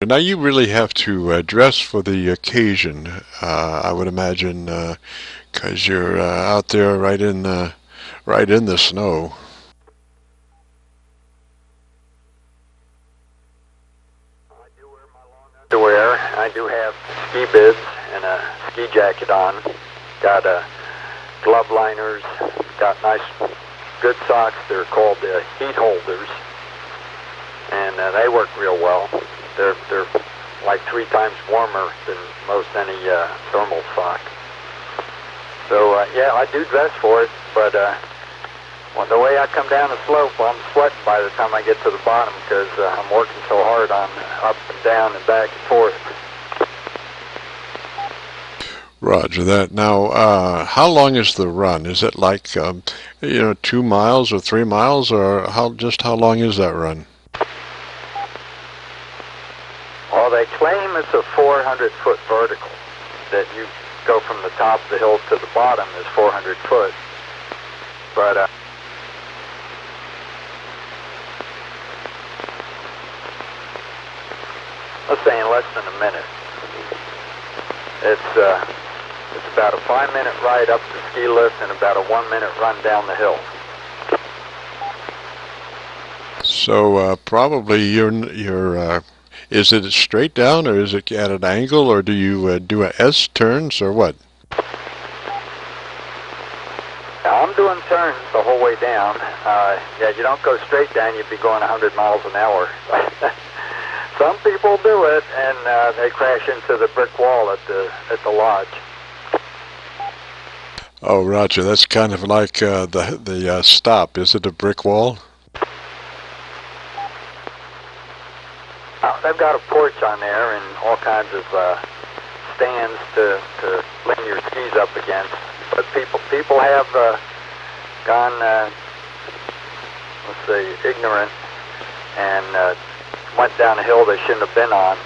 Now you really have to dress for the occasion, I would imagine, because you're out there right in the snow. I do wear my long underwear. I do have ski bibs and a ski jacket on. Got glove liners. Got nice, good socks. They're called heat holders, and they work real well. They're like 3 times warmer than most any thermal sock. So yeah, I do dress for it, but well, the way I come down the slope, I'm sweating by the time I get to the bottom because I'm working so hard on up and down and back and forth. Roger that. Now, how long is the run? Is it like 2 miles or 3 miles, or how long is that run? Well, they claim it's a 400-foot vertical, that you go from the top of the hill to the bottom is 400 foot. But let's say in less than a minute. It's about a 5-minute ride up the ski lift and about a 1-minute run down the hill. So probably is it straight down, or is it at an angle, or do you do a S turns, or what? Now, I'm doing turns the whole way down. Yeah, you don't go straight down, you'd be going 100 miles an hour. Some people do it, and they crash into the brick wall at the lodge. Oh, Roger, that's kind of like the stop. Is it a brick wall? They've got a porch on there and all kinds of stands to lean your skis up against. But people have gone, let's say, ignorant and went down a hill they shouldn't have been on,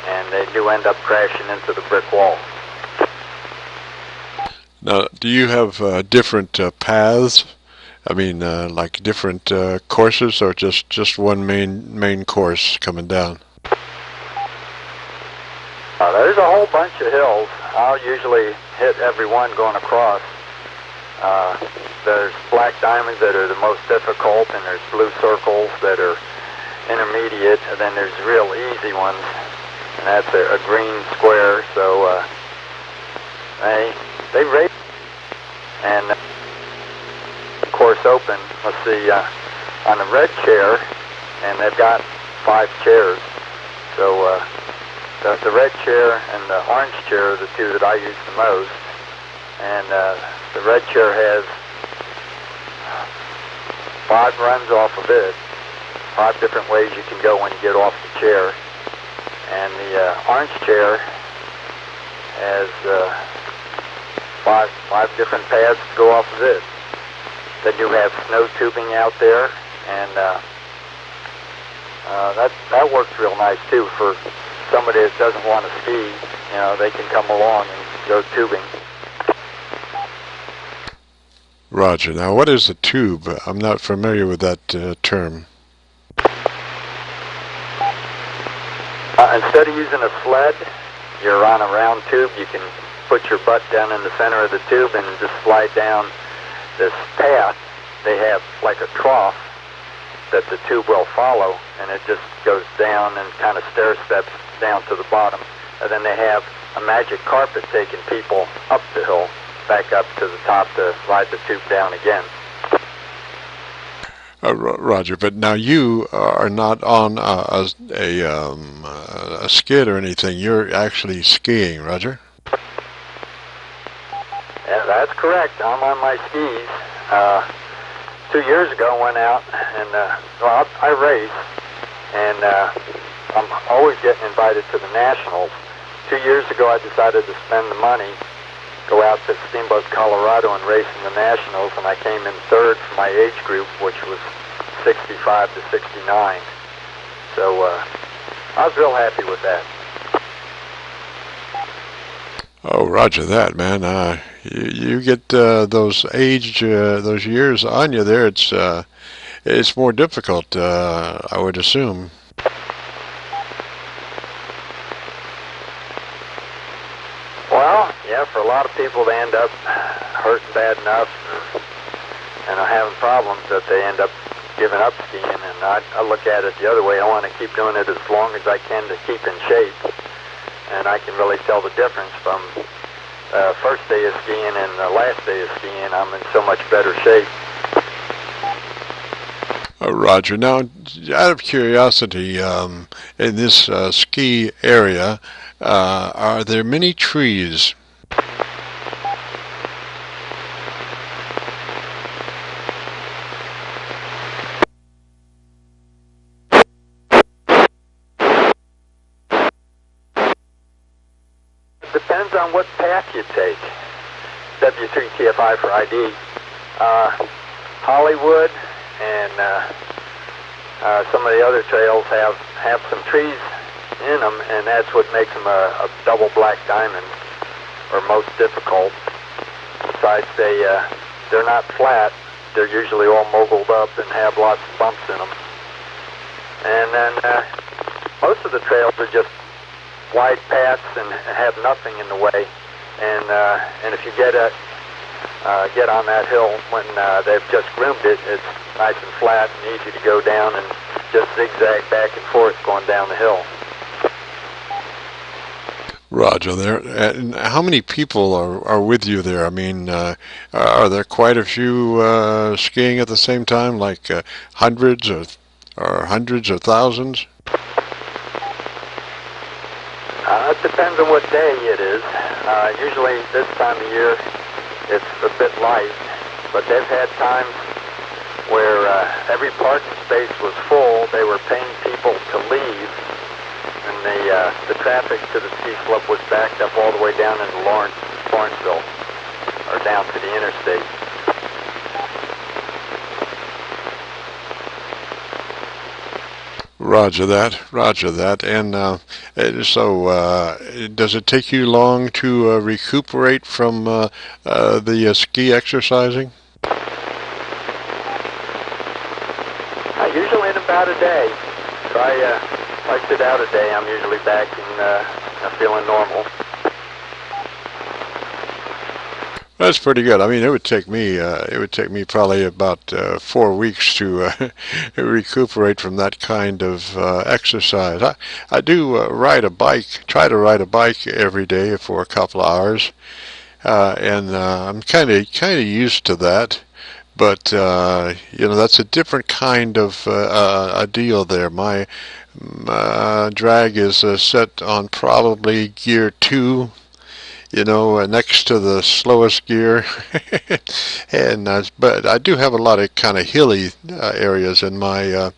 and they do end up crashing into the brick wall. Now, do you have different paths? I mean, like different courses, or just one main course coming down? There's a whole bunch of hills. I'll usually hit every one going across. There's black diamonds that are the most difficult, and there's blue circles that are intermediate, and then there's real easy ones, and that's a green square. So they rate, and course open. Let's see, on the red chair, and they've got 5 chairs. So the red chair and the orange chair are the 2 that I use the most. And the red chair has 5 runs off of it, 5 different ways you can go when you get off the chair. And the orange chair has 5 different paths to go off of it. They do have snow tubing out there, and that works real nice too for somebody that doesn't want to ski. You know, they can come along and go tubing. Roger. Now, what is a tube? I'm not familiar with that term. Instead of using a sled, you're on a round tube. You can put your butt down in the center of the tube and just slide down this path. They have like a trough that the tube will follow, and it just goes down and kind of stair steps down to the bottom. And then they have a magic carpet taking people up the hill, back up to the top to ride the tube down again. Roger, but now you are not on a skid or anything. You're actually skiing, Roger? Yeah, that's correct. I'm on my skis. 2 years ago, I went out and well, I race, and I'm always getting invited to the Nationals. 2 years ago, I decided to spend the money, go out to Steamboat, Colorado, and race in the Nationals, and I came in 3rd for my age group, which was 65 to 69. So I was real happy with that. Oh, Roger that, man. You get those years on you there. It's more difficult, I would assume. Yeah, for a lot of people, they end up hurting bad enough and are having problems that they end up giving up skiing. And I look at it the other way. I want to keep doing it as long as I can to keep in shape. And I can really tell the difference from first day of skiing and the last day of skiing. I'm in so much better shape. Roger. Now, out of curiosity, in this ski area, are there many trees? It depends on what path you take. W3TFI for ID. Hollywood and some of the other trails have some trees in them, and that's what makes them a double black diamond, or most difficult. Besides, they're not flat. They're usually all moguled up and have lots of bumps in them. And then most of the trails are just wide paths and have nothing in the way. And if you get on that hill when they've just groomed it, it's nice and flat and easy to go down and just zigzag back and forth going down the hill. Roger. There. And how many people are with you there? I mean, are there quite a few skiing at the same time, like hundreds or hundreds or thousands? It depends on what day it is. Usually this time of year it's a bit light, but they've had times where every parking space was full. They were paying people to leave, and the traffic to the ski slope was backed up all the way down into Lawrenceville, or down to the interstate. Roger that. Roger that. And so, does it take you long to recuperate from the ski exercising? Usually in about a day. So if I sit out a day, I'm usually back and feeling normal. That's pretty good. I mean, it would take me probably about 4 weeks to recuperate from that kind of exercise. I do try to ride a bike every day for a couple of hours, and I'm kind of used to that. But that's a different kind of a deal there. My drag is set on probably gear 2. Next to the slowest gear, and but I do have a lot of kind of hilly areas in my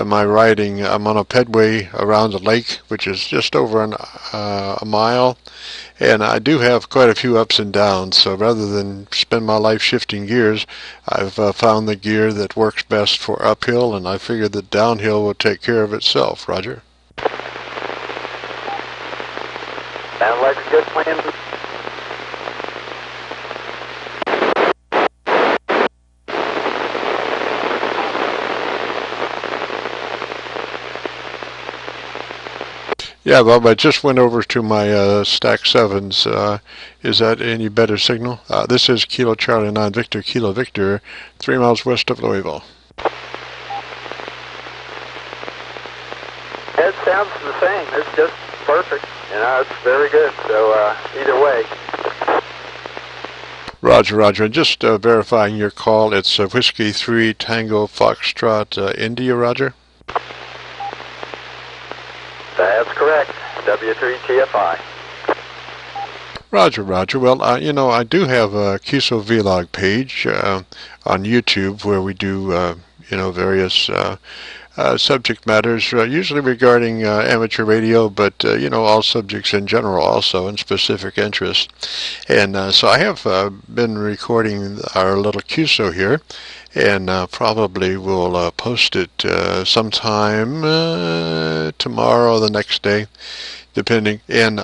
my riding. I'm on a pedway around the lake, which is just over a mile, and I do have quite a few ups and downs. So rather than spend my life shifting gears, I've found the gear that works best for uphill, and I figured that downhill will take care of itself. Roger. Sounds like a good plan. Yeah, Bob, I just went over to my Stack 7s. Is that any better signal? This is Kilo Charlie 9 Victor Kilo Victor, 3 miles west of Louisville. It sounds the same. It's just perfect. It's very good. So either way. Roger, Roger. And just verifying your call, it's Whiskey 3 Tango Foxtrot India, Roger? That's correct. W3TFI. Roger, Roger. Well, I do have a QSO-VLOG page on YouTube where we do, various subject matters, usually regarding amateur radio, but all subjects in general also, and specific interests. And so I have been recording our little QSO here, and probably will post it sometime tomorrow or the next day, depending. And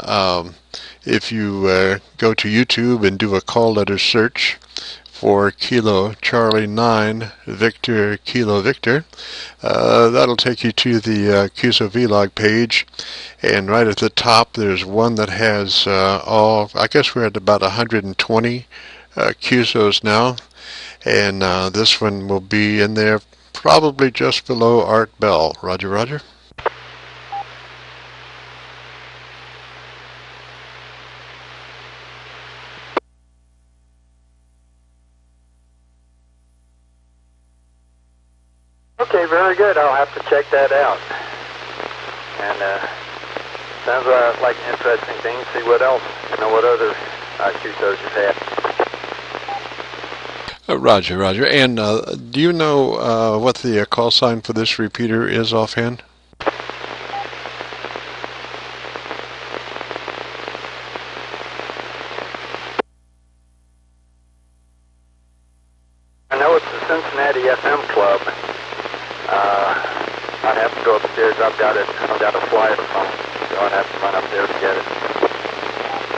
if you go to YouTube and do a call letter search for Kilo Charlie 9 Victor Kilo Victor. That'll take you to the QSO-VLOG page, and right at the top there's one that has I guess we're at about 120 QSOs now, and this one will be in there probably just below Art Bell. Roger, roger. Okay, very good. I'll have to check that out. And sounds like an interesting thing. See what else, what other QSOs you've had. Roger, roger. And do you know what the call sign for this repeater is offhand? I know it's the Cincinnati FM Club. I'd have to go upstairs. I've got a flyer phone, so I'd have to run up there to get it.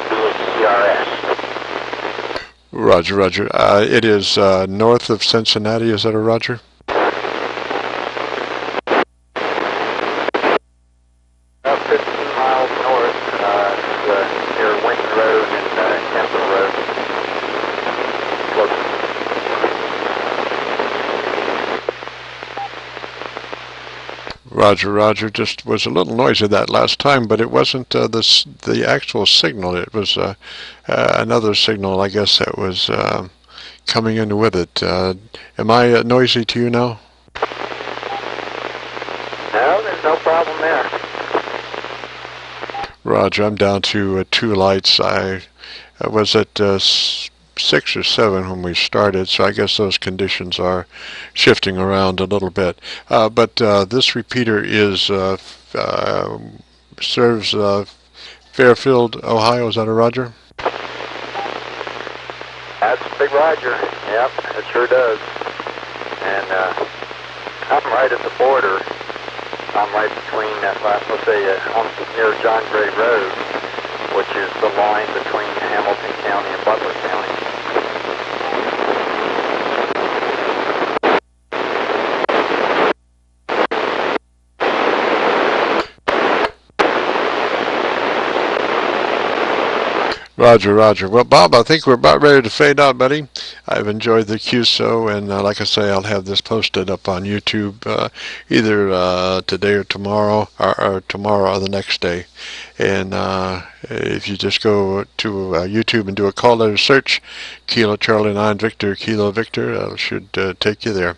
BHCRS. Roger, roger. It is north of Cincinnati. Is that a roger? About 15 miles north. It's near Winton Road and Kemper Road. Close. Roger, roger. Just was a little noisy that last time, but it wasn't the actual signal. It was another signal, I guess, that was coming in with it. Am I noisy to you now? No, there's no problem there. Roger, I'm down to 2 lights. I was at 6 or 7 when we started, so I guess those conditions are shifting around a little bit. But this repeater serves Fairfield, Ohio. Is that a roger? That's Big Roger. Yep, it sure does. And I'm right at the border. I'm right between, let's say, near John Gray Road, which is the line between Hamilton County and Butler County. Roger, roger. Well, Bob, I think we're about ready to fade out, buddy. I've enjoyed the QSO, and like I say, I'll have this posted up on YouTube either today or tomorrow, or tomorrow or the next day. And if you just go to YouTube and do a call letter search, Kilo Charlie 9 Victor Kilo Victor, that should take you there.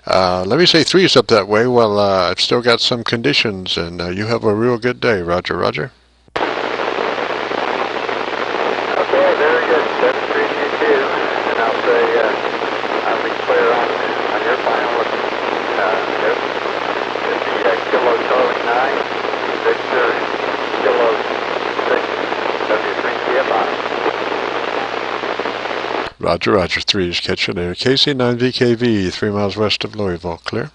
Let me say 3's up that way. Well, I've still got some conditions, and you have a real good day. Roger, roger. I'll be clear on your final. Kilo Charlie 9, Victor Kilo 6, W3TFI. Roger, roger. 3 is catching there. KC9VKV, 3 miles west of Louisville. Clear?